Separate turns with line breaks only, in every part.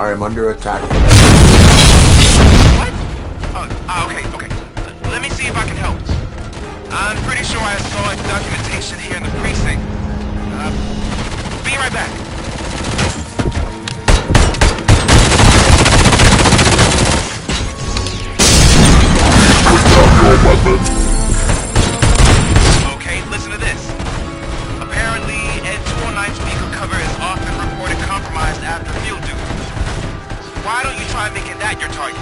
I am under attack.
What? Okay. Let me see if I can help. I'm pretty sure I saw documentation here in the precinct. Be right back. Okay, listen to this. Apparently, Ed 209's vehicle cover is often reported compromised after field duty. Why don't you try making that your target?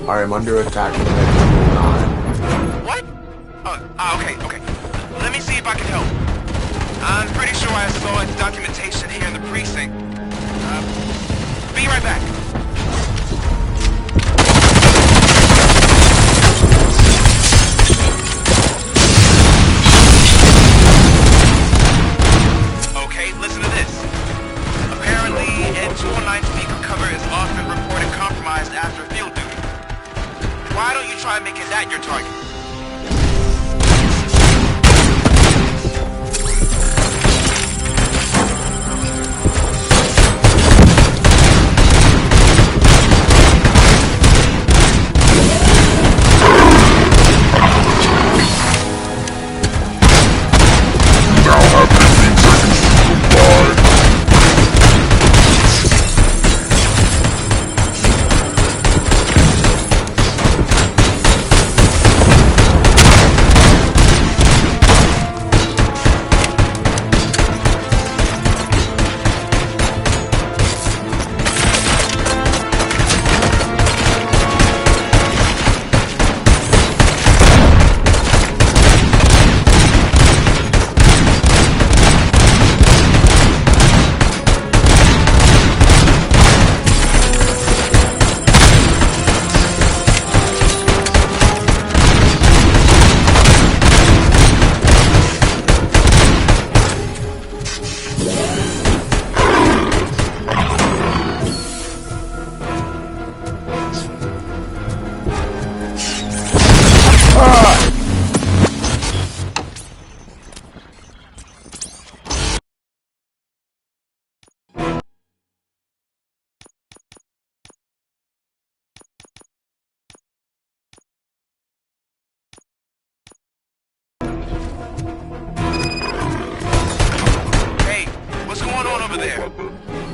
I am under attack from Ed 209.
What? Okay. Let me see if I can help. I'm pretty sure I saw documentation here in the precinct. Be right back. Okay, listen to this. Apparently, Ed 209's vehicle cover is often reported compromised after field duty. Why don't you try making that your target?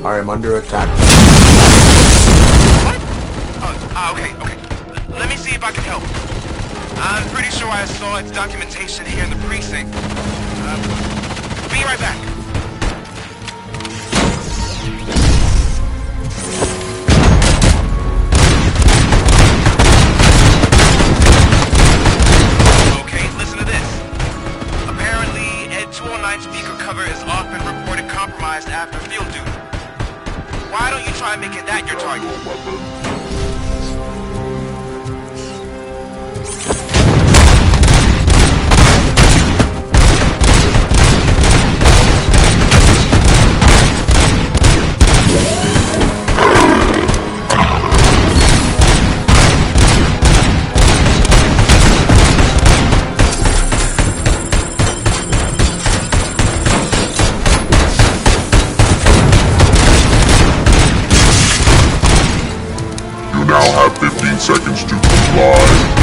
I am under attack.
What? Okay. Let me see if I can help. I'm pretty sure I saw documentation here in the precinct. Be right back. Okay, listen to this. Apparently, Ed 209's vehicle cover is often reported compromised after field duty. Why don't you try making that your target?
Now have 15 seconds to comply.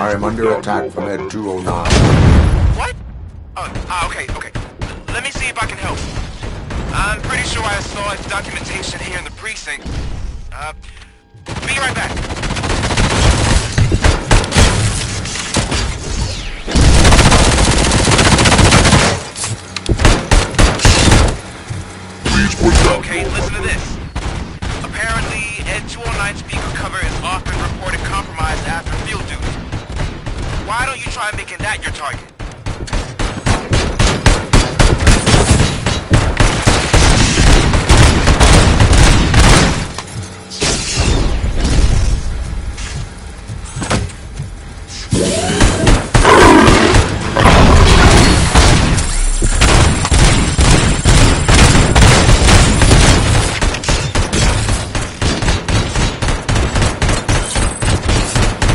I am under attack from Ed 209.
What? Okay. Let me see if I can help. I'm pretty sure I saw its documentation here in the precinct. Be right back.
Please put down.
Okay, listen to this. Apparently, Ed 209 speaker cover is often reported compromised after field duty. Why don't you try making that your target?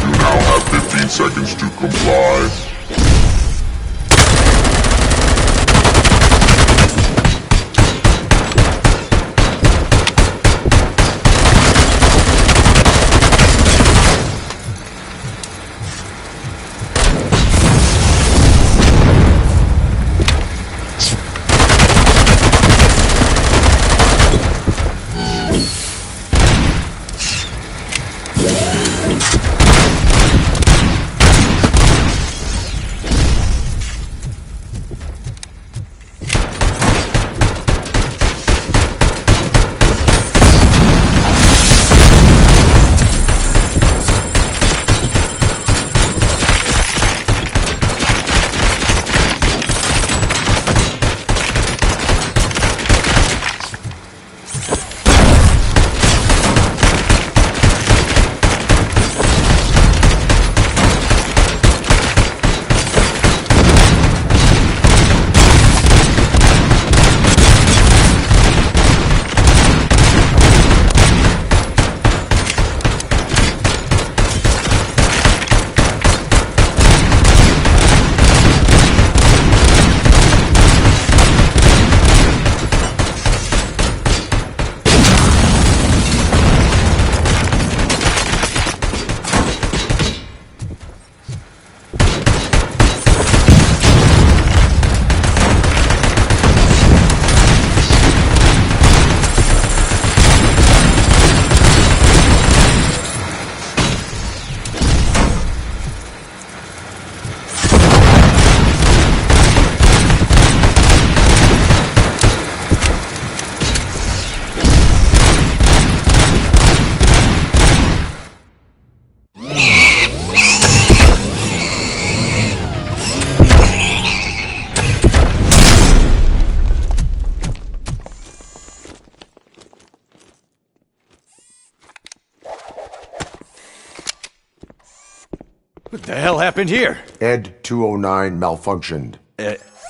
You now have 15 seconds to comply.
What the hell happened here?
Ed 209 malfunctioned.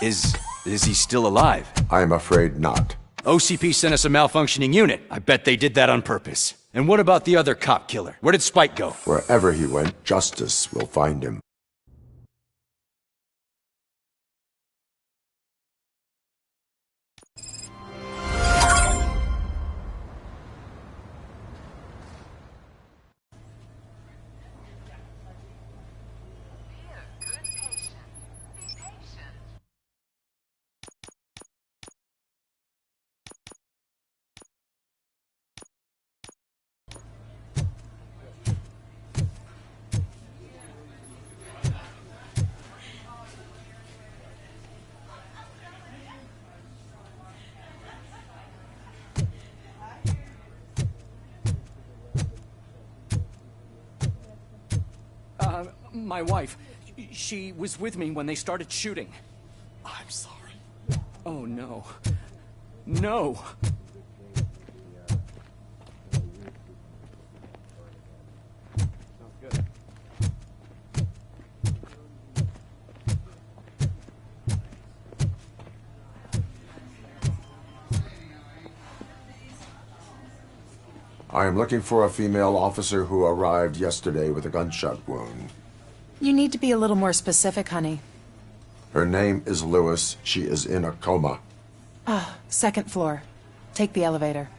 Is he still alive?
I am afraid not.
OCP sent us a malfunctioning unit. I bet they did that on purpose. And what about the other cop killer? Where did Spike go?
Wherever he went, justice will find him.
My wife, she was with me when they started shooting.
I'm sorry.
Oh, no. No!
I am looking for a female officer who arrived yesterday with a gunshot wound.
You need to be a little more specific, honey.
Her name is Lewis. She is in a coma.
Second floor. Take the elevator.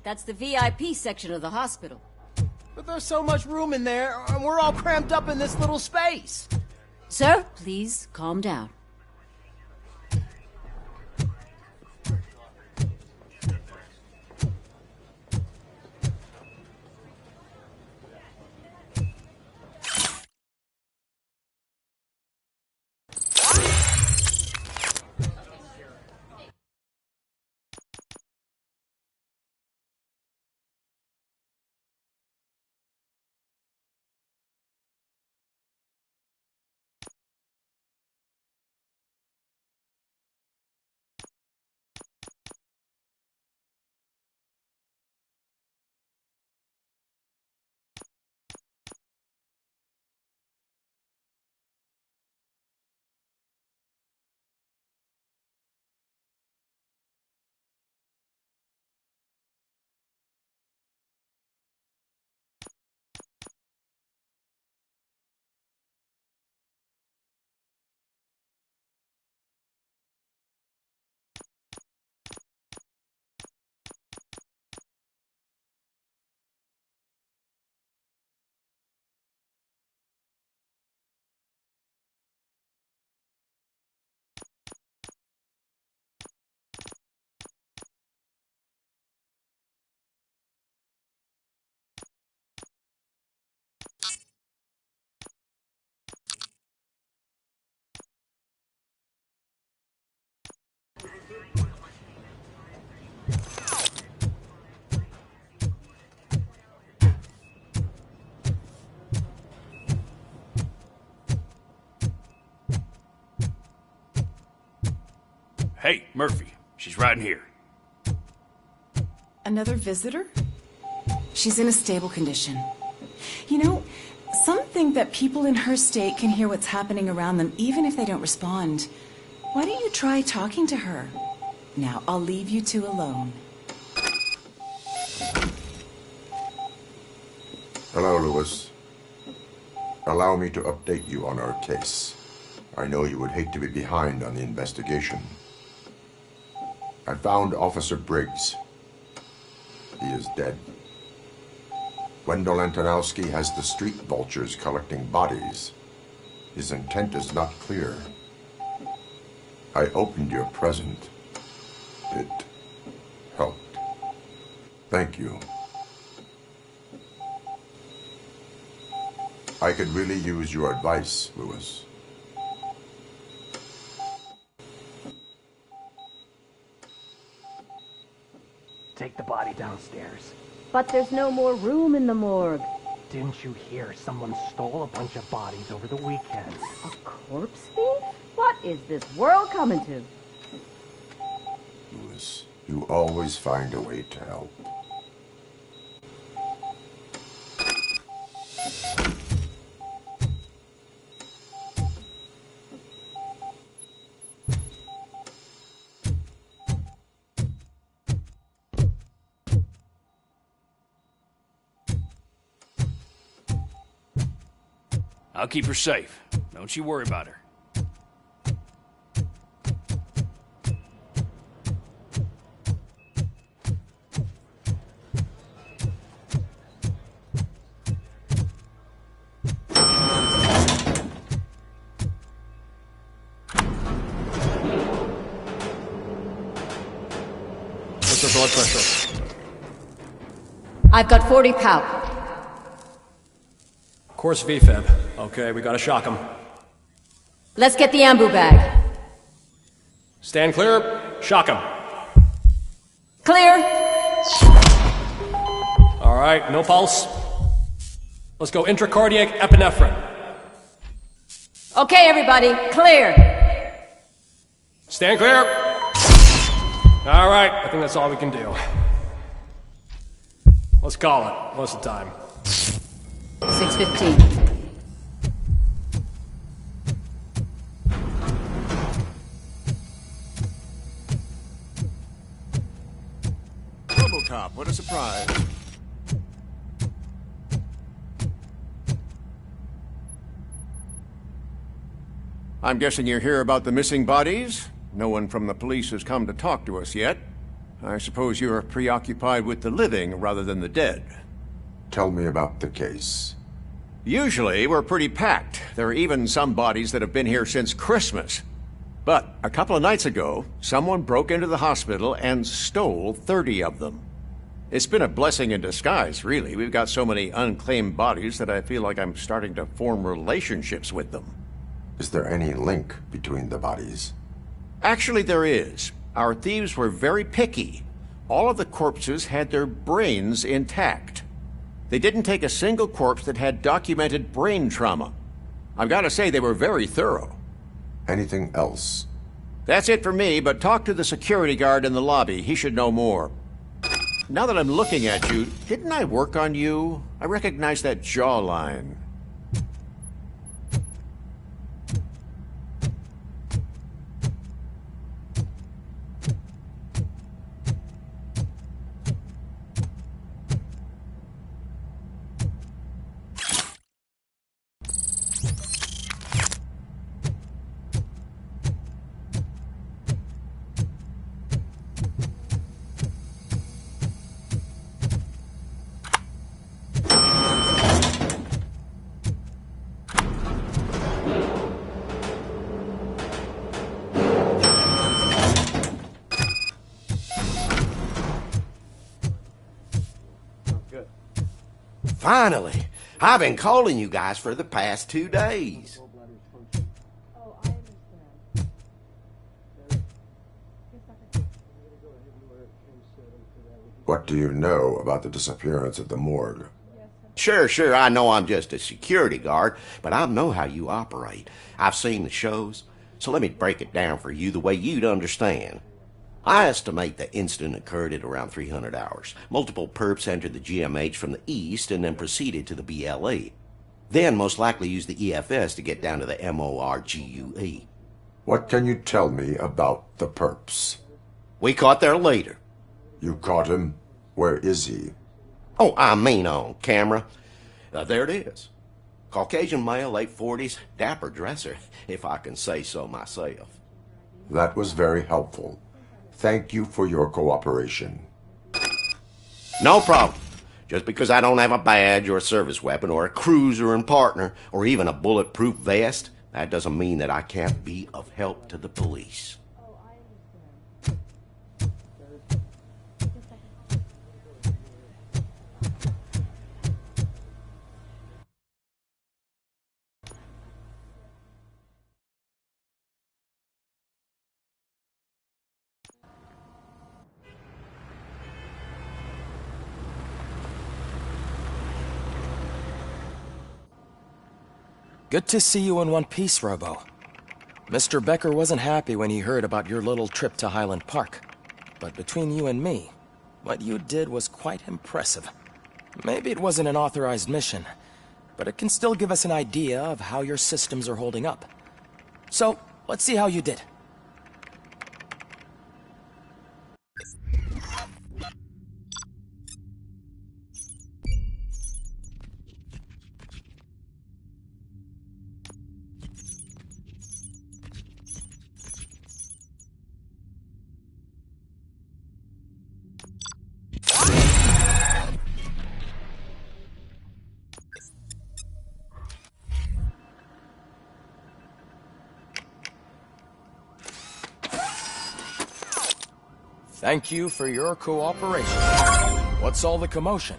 That's the VIP section of the hospital.
But there's so much room in there, and we're all cramped up in this little space.
Sir, please calm down.
Hey, Murphy. She's right in here.
Another visitor? She's in a stable condition. You know, some think that people in her state can hear what's happening around them even if they don't respond. Why don't you try talking to her? Now, I'll leave you two alone.
Hello, Lewis. Allow me to update you on our case. I know you would hate to be behind on the investigation. I found Officer Briggs. He is dead. Wendell Antonowski has the street vultures collecting bodies. His intent is not clear. I opened your present. It helped. Thank you. I could really use your advice, Lewis.
Take the body downstairs.
But there's no more room in the morgue.
Didn't you hear someone stole a bunch of bodies over the weekend?
A corpse thief? What is this world coming to?
Lewis, you always find a way to help.
I'll keep her safe. Don't you worry about her.
What's your blood pressure?
I've got 40 pow.
Course VFib. Okay, we gotta shock him.
Let's get the ambu bag.
Stand clear. Shock him.
Clear.
All right, no pulse. Let's go intracardiac epinephrine.
Okay, everybody, clear.
Stand clear. All right, I think that's all we can do. Let's call it. What's the time?
6:15.
Robocop, what a surprise. I'm guessing you're here about the missing bodies? No one from the police has come to talk to us yet. I suppose you are preoccupied with the living rather than the dead.
Tell me about the case.
Usually, we're pretty packed. There are even some bodies that have been here since Christmas. But a couple of nights ago, someone broke into the hospital and stole 30 of them. It's been a blessing in disguise, really. We've got so many unclaimed bodies that I feel like I'm starting to form relationships with them.
Is there any link between the bodies?
Actually, there is. Our thieves were very picky. All of the corpses had their brains intact. They didn't take a single corpse that had documented brain trauma. I've got to say, they were very thorough.
Anything else?
That's it for me, but talk to the security guard in the lobby. He should know more. Now that I'm looking at you, didn't I work on you? I recognize that jawline.
Finally! I've been calling you guys for the past 2 days.
What do you know about the disappearance at the morgue?
Sure, I know I'm just a security guard, but I know how you operate. I've seen the shows, so let me break it down for you the way you'd understand. I estimate the incident occurred at around 300 hours. Multiple perps entered the GMH from the east and then proceeded to the BLE. Then most likely used the EFS to get down to the MORGUE.
What can you tell me about the perps?
We caught their leader.
You caught him? Where is he?
Oh, I mean on camera. There it is. Caucasian male, late 40s, dapper dresser, if I can say so myself.
That was very helpful. Thank you for your cooperation.
No problem. Just because I don't have a badge or a service weapon or a cruiser and partner or even a bulletproof vest, that doesn't mean that I can't be of help to the police.
Good to see you in one piece, Robo. Mr. Becker wasn't happy when he heard about your little trip to Highland Park. But between you and me, what you did was quite impressive. Maybe it wasn't an authorized mission, but it can still give us an idea of how your systems are holding up. So, let's see how you did. Thank you for your cooperation. What's all the commotion?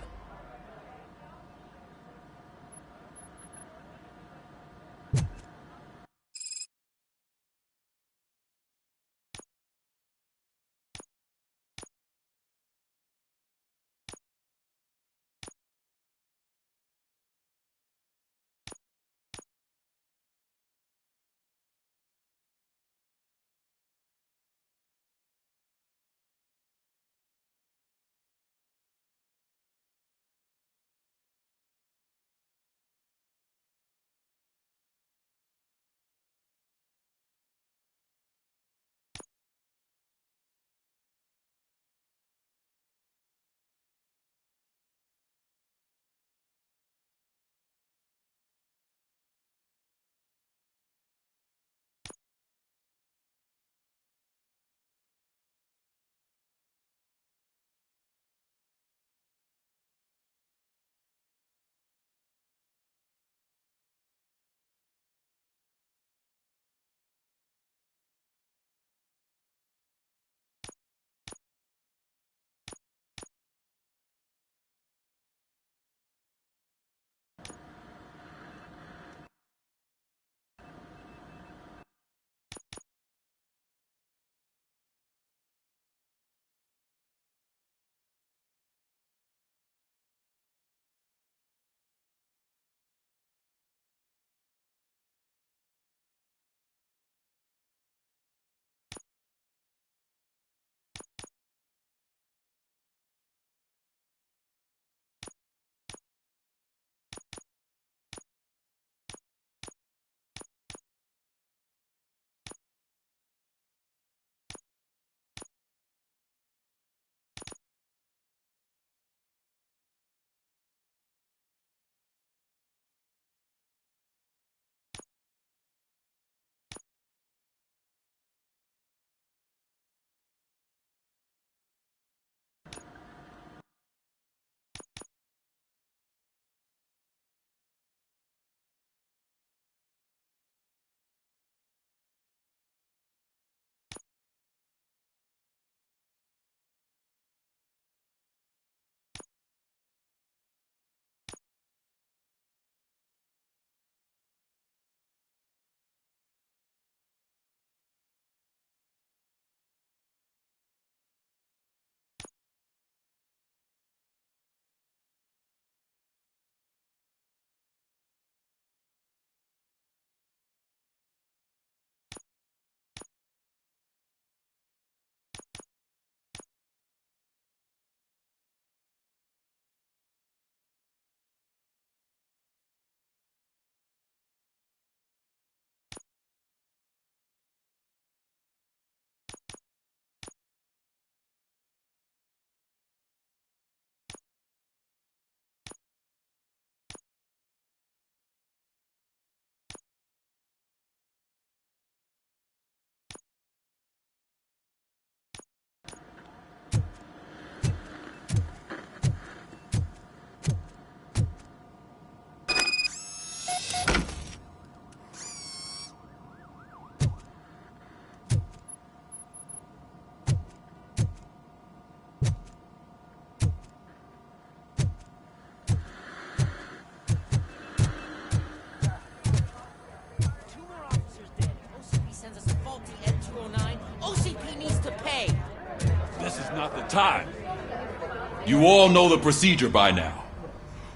You all know the procedure by now.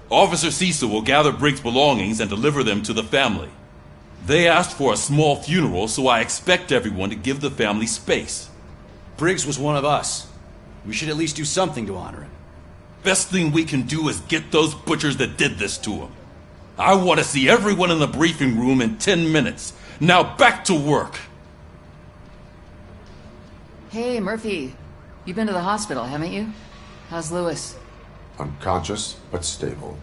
Officer Cecil will gather Briggs' belongings and deliver them to the family. They asked for a small funeral, so I expect everyone to give the family space.
Briggs was one of us. We should at least do something to honor him.
Best thing we can do is get those butchers that did this to him. I want to see everyone in the briefing room in 10 minutes. Now back to work.
Hey, Murphy. You've been to the hospital, haven't you? How's Lewis?
Unconscious, but stable.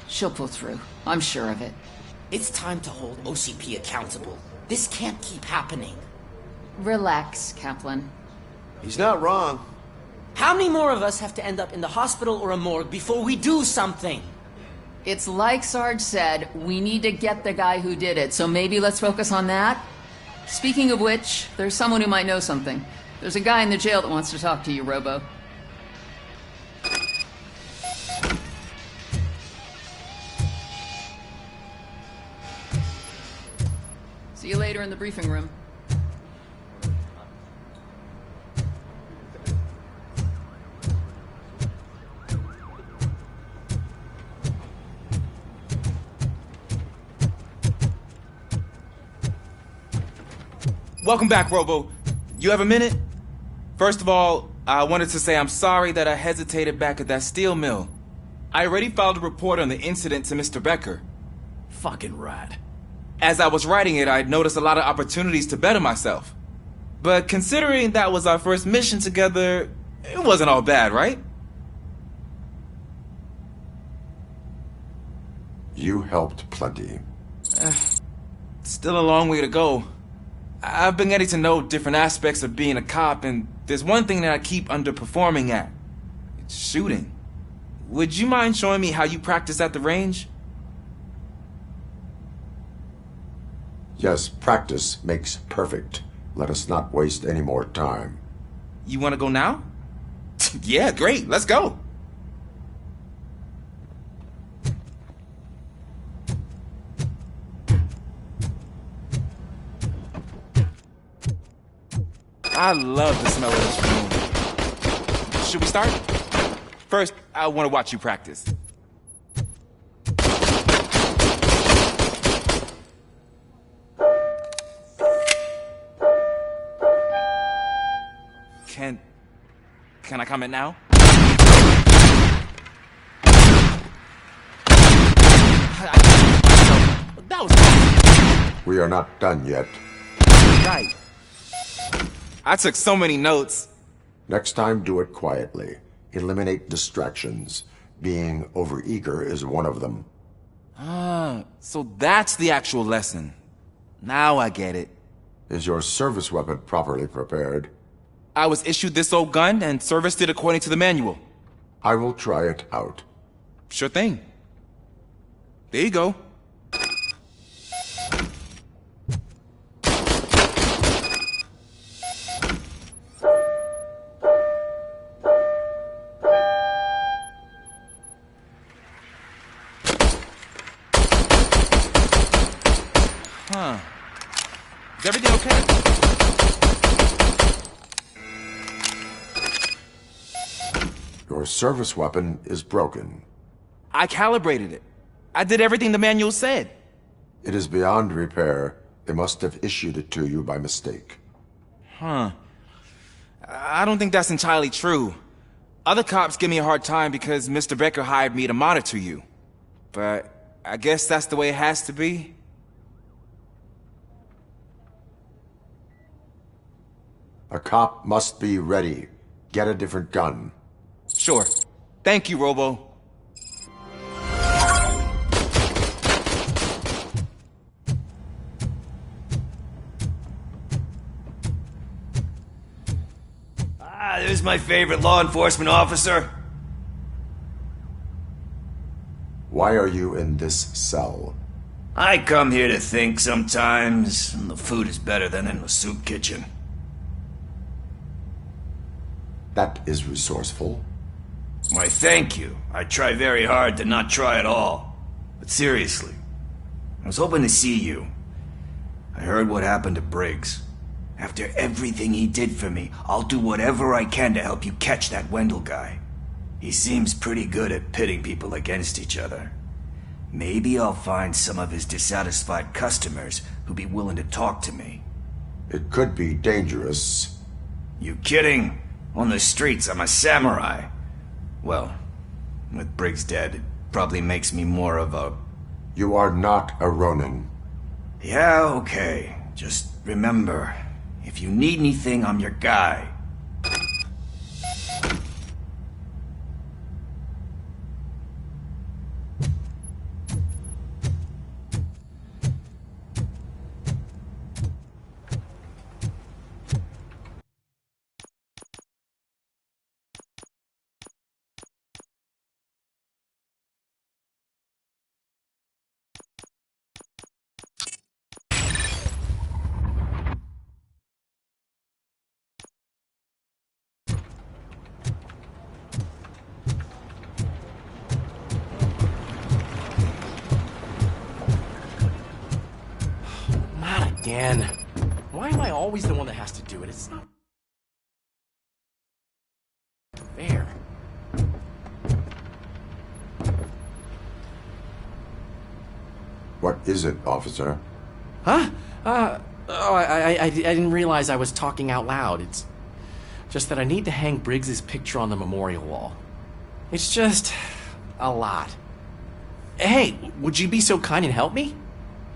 She'll pull through. I'm sure of it.
It's time to hold OCP accountable. This can't keep happening.
Relax, Kaplan.
He's not wrong.
How many more of us have to end up in the hospital or a morgue before we do something?
It's like Sarge said, we need to get the guy who did it, so maybe let's focus on that? Speaking of which, there's someone who might know something. There's a guy in the jail that wants to talk to you, Robo. See you later in the briefing room.
Welcome back, Robo. You have a minute? First of all, I wanted to say I'm sorry that I hesitated back at that steel mill. I already filed a report on the incident to Mr. Becker.
Fucking rat.
As I was writing it, I'd noticed a lot of opportunities to better myself. But considering that was our first mission together, it wasn't all bad, right?
You helped plenty.
Still a long way to go. I've been getting to know different aspects of being a cop, and there's one thing that I keep underperforming at. It's shooting. Would you mind showing me how you practice at the range?
Yes, practice makes perfect. Let us not waste any more time.
You want to go now? Yeah, great. Let's go. I love the smell of this room. Should we start? First, I want to watch you practice. Can I comment now? That was...
We are not done yet.
Right. I took so many notes.
Next time, do it quietly. Eliminate distractions. Being overeager is one of them.
Ah, so that's the actual lesson. Now I get it.
Is your service weapon properly prepared?
I was issued this old gun and serviced it according to the manual.
I will try it out.
Sure thing. There you go. Huh. Is everything okay?
Your service weapon is broken.
I calibrated it. I did everything the manual said.
It is beyond repair. They must have issued it to you by mistake.
Huh. I don't think that's entirely true. Other cops give me a hard time because Mr. Becker hired me to monitor you. But I guess that's the way it has to be.
A cop must be ready. Get a different gun.
Sure. Thank you, Robo.
There's my favorite law enforcement officer.
Why are you in this cell?
I come here to think sometimes, and the food is better than in the soup kitchen.
That is resourceful.
Why, thank you. I try very hard to not try at all. But seriously, I was hoping to see you. I heard what happened to Briggs. After everything he did for me, I'll do whatever I can to help you catch that Wendell guy. He seems pretty good at pitting people against each other. Maybe I'll find some of his dissatisfied customers who'd be willing to talk to me.
It could be dangerous.
You kidding? On the streets, I'm a samurai. Well, with Briggs dead, it probably makes me more of a...
You are not a Ronin.
Yeah, okay. Just remember, if you need anything, I'm your guy.
Again. Why am I always the one that has to do it? It's not fair.
What is it, officer?
Huh? I didn't realize I was talking out loud. It's just that I need to hang Briggs's picture on the memorial wall. It's just a lot. Hey, would you be so kind and help me?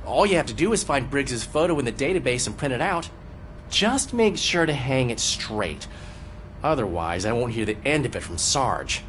All you have to do is find Briggs's photo in the database and print it out. Just make sure to hang it straight. Otherwise, I won't hear the end of it from Sarge.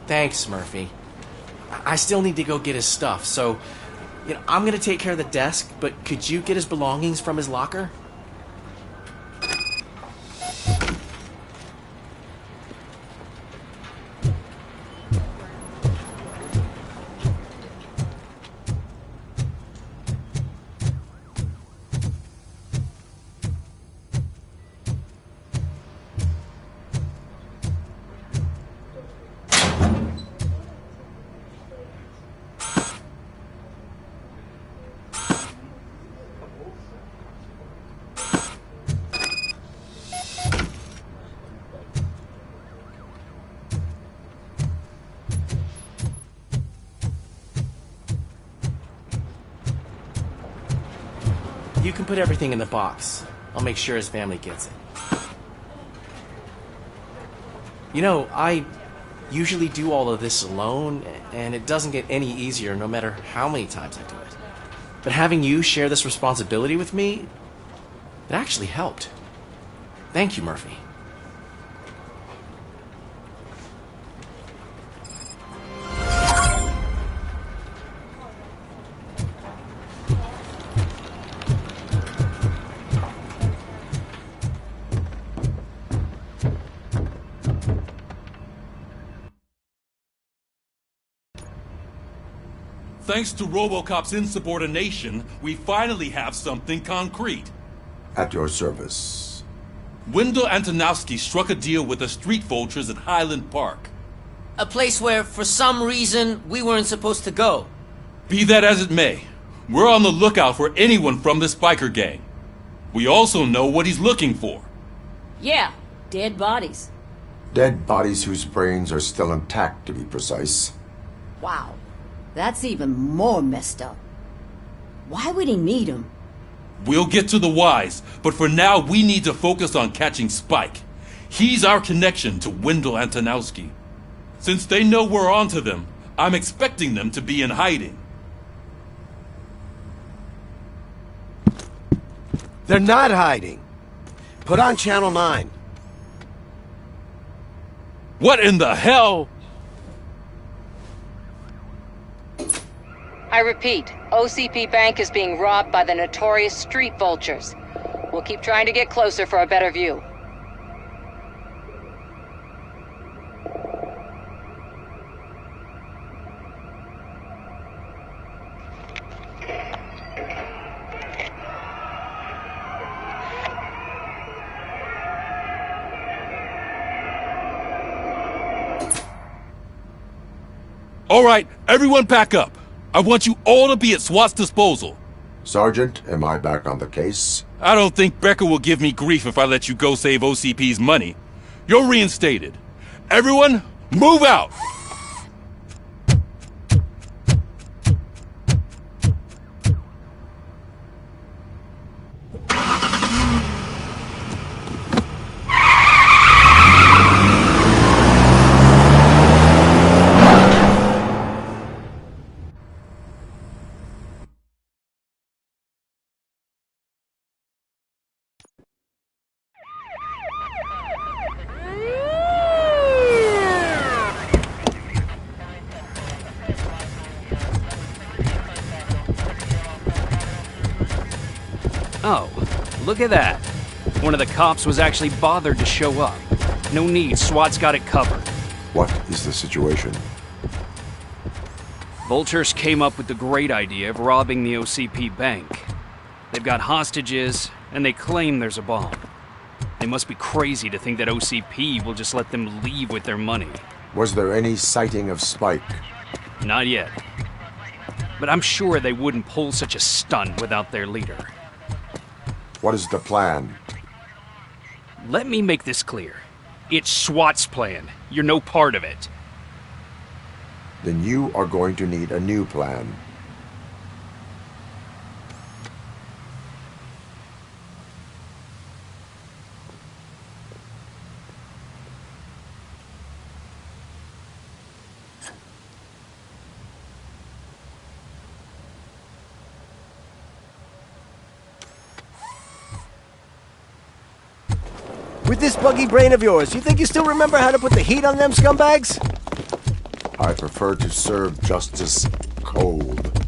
Thanks, Murphy. I still need to go get his stuff, so, I'm gonna take care of the desk, but could you get his belongings from his locker? You can put everything in the box. I'll make sure his family gets it. You know, I usually do all of this alone, and it doesn't get any easier no matter how many times I do it. But having you share this responsibility with me, it actually helped. Thank you, Murphy.
Thanks to Robocop's insubordination, we finally have something concrete.
At your service.
Wendell Antonowski struck a deal with the street vultures at Highland Park.
A place where, for some reason, we weren't supposed to go.
Be that as it may, we're on the lookout for anyone from this biker gang. We also know what he's looking for.
Yeah, dead bodies.
Dead bodies whose brains are still intact, to be precise.
Wow, that's even more messed up. Why would he need them?
We'll get to the whys, but for now we need to focus on catching Spike. He's our connection to Wendell Antonowski. Since they know we're onto them, I'm expecting them to be in hiding.
They're not hiding. Put on Channel 9.
What in the hell?
I repeat, OCP Bank is being robbed by the notorious street vultures. We'll keep trying to get closer for a better view.
All right, everyone pack up. I want you all to be at SWAT's disposal.
Sergeant, am I back on the case?
I don't think Becker will give me grief if I let you go save OCP's money. You're reinstated. Everyone, move out!
Oh, look at that. One of the cops was actually bothered to show up. No need, SWAT's got it covered.
What is the situation?
Vultures came up with the great idea of robbing the OCP bank. They've got hostages, and they claim there's a bomb. They must be crazy to think that OCP will just let them leave with their money.
Was there any sighting of Spike?
Not yet. But I'm sure they wouldn't pull such a stunt without their leader.
What is the plan?
Let me make this clear. It's SWAT's plan. You're no part of it.
Then you are going to need a new plan.
With this buggy brain of yours, you think you still remember how to put the heat on them scumbags?
I prefer to serve justice cold.